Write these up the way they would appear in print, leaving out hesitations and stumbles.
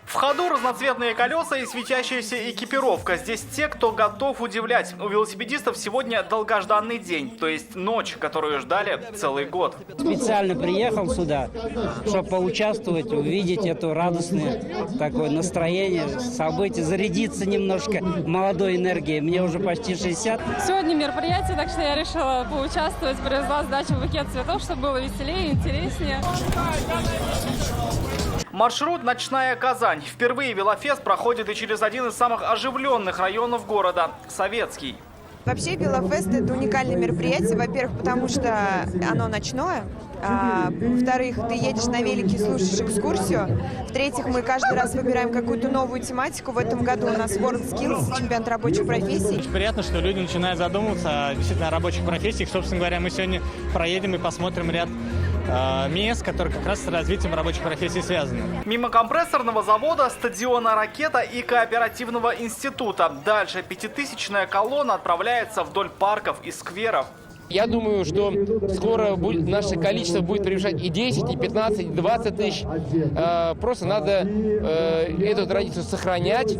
В ходу разноцветные колеса и светящаяся экипировка. Здесь те, кто готов удивлять. У велосипедистов сегодня долгожданный день, то есть ночь, которую ждали целый год. Специально приехал сюда, чтобы поучаствовать, увидеть это радостное такое настроение, событие, зарядиться немножко молодой энергией. Мне уже почти 60. Сегодня мероприятие, так что я решила поучаствовать, привезла с дачи букет цветов, чтобы было веселее и интереснее. Маршрут «Ночная Казань». Впервые велофест проходит и через один из самых оживленных районов города – Советский. Вообще велофест – это уникальное мероприятие, во-первых, потому что оно ночное, во-вторых, ты едешь на велике и слушаешь экскурсию, в-третьих, мы каждый раз выбираем какую-то новую тематику. В этом году у нас WorldSkills, чемпионат рабочих профессий. Очень приятно, что люди начинают задумываться действительно о рабочих профессиях. Собственно говоря, мы сегодня проедем и посмотрим ряд мест, которые как раз с развитием рабочих профессий связаны. Мимо компрессорного завода, стадиона «Ракета» и кооперативного института. Дальше пятитысячная колонна отправляется вдоль парков и скверов. Я думаю, что скоро наше количество будет превышать и 10, и 15, и 20 тысяч. Просто надо эту традицию сохранять,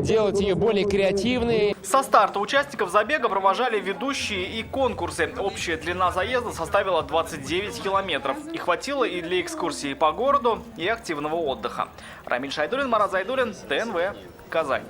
делать ее более креативной. Со старта участников забега провожали ведущие и конкурсы. Общая длина заезда составила 29 километров. И хватило и для экскурсии по городу, и активного отдыха. Рамиль Шайдуллин, Марат Зайдуллин, ТНВ, Казань.